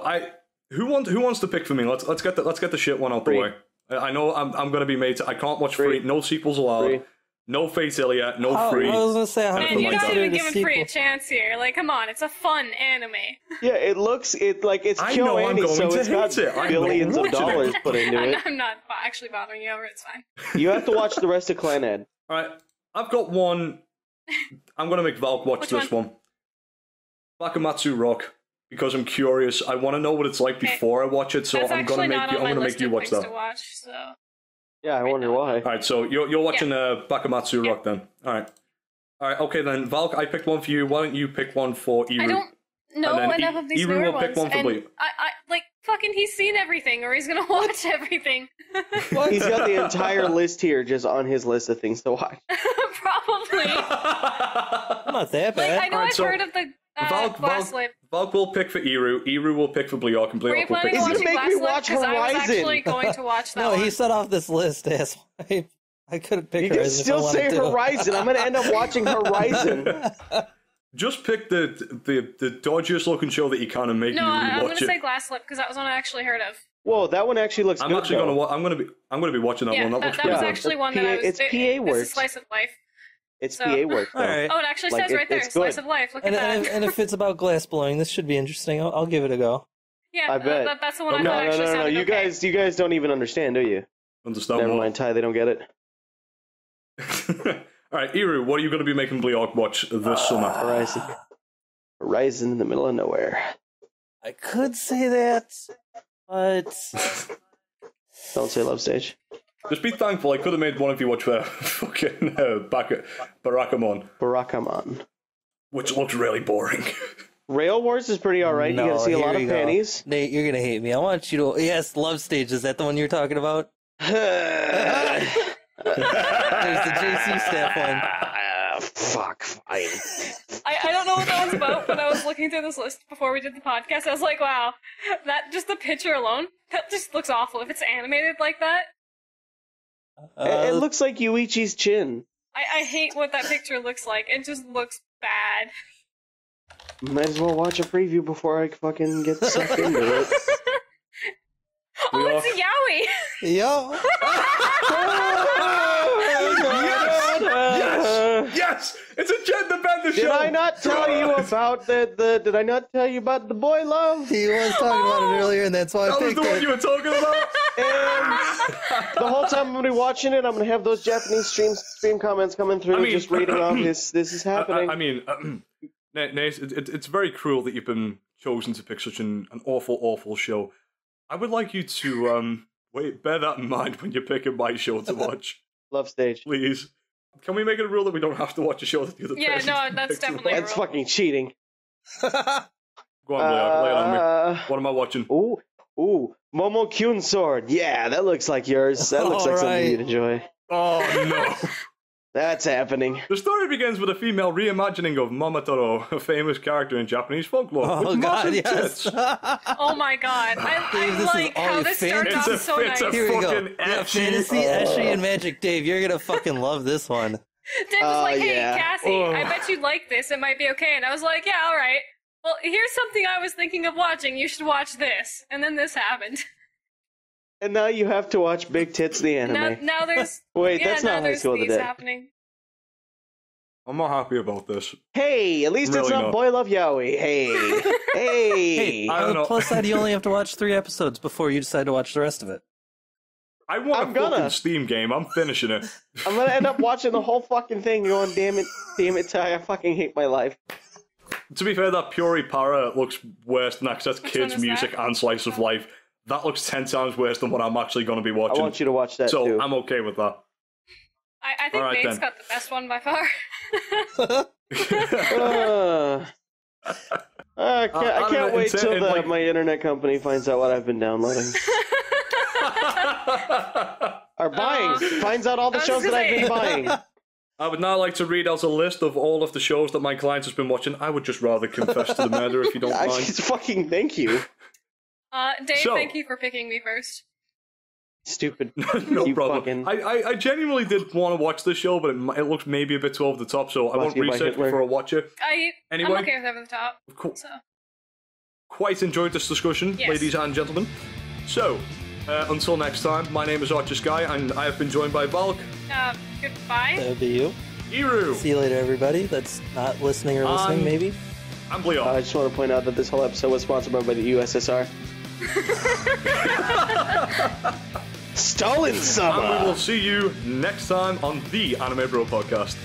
who wants to pick for me? Let's get the shit one out the Free. way. I know I'm gonna be made. I can't watch free. No sequels allowed. Free. No Fate Ilia. No free. I was gonna say, how Man, can Man, you you're not consider even it a giving free a sequel? chance here. Like, come on, it's a fun anime. Yeah, it's I know I'm KyoAni, going so to it's got hate it. I'm billions of watching it. dollars put into it. I'm not actually bothering you over. It's fine. You have to watch the rest of Clan Ed. All right, I've got one. I'm gonna make Valk watch Which this one. Bakamatsu Rock, because I'm curious. I want to know what it's like Okay. before I watch it. So That's I'm gonna actually make not you. on I'm my gonna list make you of watch things that. to watch. So Yeah, I wonder why. All right, so you're watching Bakamatsu Yeah. Rock then. All right, okay then. Valk, I picked one for you. Why don't you pick one for Iru? I don't know And then enough of these Iru newer will pick ones, one for and Bleeark. I like fucking. He's seen everything, or he's gonna watch everything. He's got the entire list here just on his list of things to watch. Probably. Not that Like, bad. I know Alright, I've so heard of the glass lip. Valk will pick for Iru. Iru will pick for Bleeark, and Were you Bleeark will pick planning for on He's watching gonna make me glass lip? watch Because I was Horizon. actually going to watch that No, one. he set off this list, ass. I could have picked You can Horizon if I still say wanted to. Horizon. I'm gonna end up watching Horizon. Just pick the dodgiest looking show that you can and make No, Iru I'm gonna watch it. say glass lip because that was one I actually heard of. Whoa, that one actually looks I'm good. actually though. I'm gonna be watching that Yeah, one. That that looks was pretty good. actually It's one that I was. it's PA It's a works. slice of life. It's So- PA work though. All right. Oh, it actually Like, says right there, it's slice good. of life. Look at And, that. and if it's about glass blowing, this should be interesting. I'll give it a go. Yeah, I bet. That's the one I No, thought no, actually no, no. sounded You okay. guys don't even understand, do you? Understand Never what? mind, Ty. They don't get it. All right, Iru, what are you going to be making Bleeark watch this summer? Horizon. Horizon in the middle of nowhere. I could say that, but Don't say Love Stage. Just be thankful I could have made one of you watch fucking Barakamon, Barakamon. which looks really boring. Rail Wars is pretty alright. No, You can see a here lot we of go. panties. Nate, you're gonna hate me. I want you to. Yes, Love Stage. Is that the one you're talking about? There's the JC staff one. Fuck, fine. I don't know what that was about, but I was looking through this list before we did the podcast. I was like, wow, that just the picture alone, that just looks awful. If it's animated like that, It looks like Yuichi's chin. I hate what that picture looks like. It just looks bad. Might as well watch a preview before I fucking get sucked into it. Oh, it's a yaoi! Yo! Yes! It's a gender bender show! Did I not tell you about Did I not tell you about the boy love? He was talking about it earlier, and that's why That I was picked the one it. you were talking about? And the whole time I'm gonna be watching it, I'm gonna have those Japanese stream comments coming through, just reading off this is happening. I mean, Nate, it's very cruel that you've been chosen to pick such an awful, awful show. I would like you to bear that in mind when you're picking my show to watch. Love Stage. Please. Can we make it a rule that we don't have to watch a show that the other person that's picks to definitely watch? a That's rule. fucking cheating. Go on, Bleeark, lay it on me. What am I watching? Ooh, Momo Kyun sword. Yeah, that looks like yours. That looks like something you'd enjoy. Oh, no. That's happening. The story begins with a female reimagining of Momotaro, a famous character in Japanese folklore. Oh, with God, massive yes. tits. Oh my god. I Dave, this is like all how your this starts fantasy. off so It's a nice. Here we go. fucking Yeah, etchy. fantasy, Eshy, and Magic. Dave, you're gonna fucking love this one. Dave was like, hey, yeah. Cassie, I bet you'd like this. It might be okay. And I was like, yeah, alright. Well, here's something I was thinking of watching. You should watch this. And then this happened. And now you have to watch Big Tits the anime. Now there's... Wait, yeah, that's now not High there's School these Today. happening. I'm not happy about this. Hey, at least it's Really not not. Boy Love Yaoi. Hey. Hey. I don't know. Plus that you only have to watch 3 episodes before you decide to watch the rest of it. I want I'm a gonna. fucking Steam game. I'm finishing it. I'm gonna end up watching the whole fucking thing going, damn it, I fucking hate my life. To be fair, that Puri Para looks worse than Access Which Kids one is music that? and Slice of Life. That looks 10 times worse than what I'm actually going to be I watching. want you to watch that so too. I'm okay with that. I think Alright, Nate's then. got the best one by far. I can't wait till like- my internet company finds out what I've been downloading. Or buying. Finds out all the I was shows that gonna I've been say. buying. I would now like to read out a list of all of the shows that my client has been watching. I would just rather confess to the murder if you don't I mind. fucking thank you. Dave, So- thank you for picking me first. Stupid. No You problem. fucking- I genuinely did want to watch this show, but it looks maybe a bit too over the top, so I won't Brought to you by research Hitler. before I watch it. Anyway. I'm okay with over the top. Cool. So Quite enjoyed this discussion, Yes. ladies and gentlemen. So, until next time, my name is Archer Skye, and I have been joined by Valk, goodbye. That would be you. Iru, See you later, everybody. That's not listening or listening, maybe. and Bleeark. I just want to point out that this whole episode was sponsored by the USSR. Stolen And we Summer! will see you next time on the Anime Bro Podcast.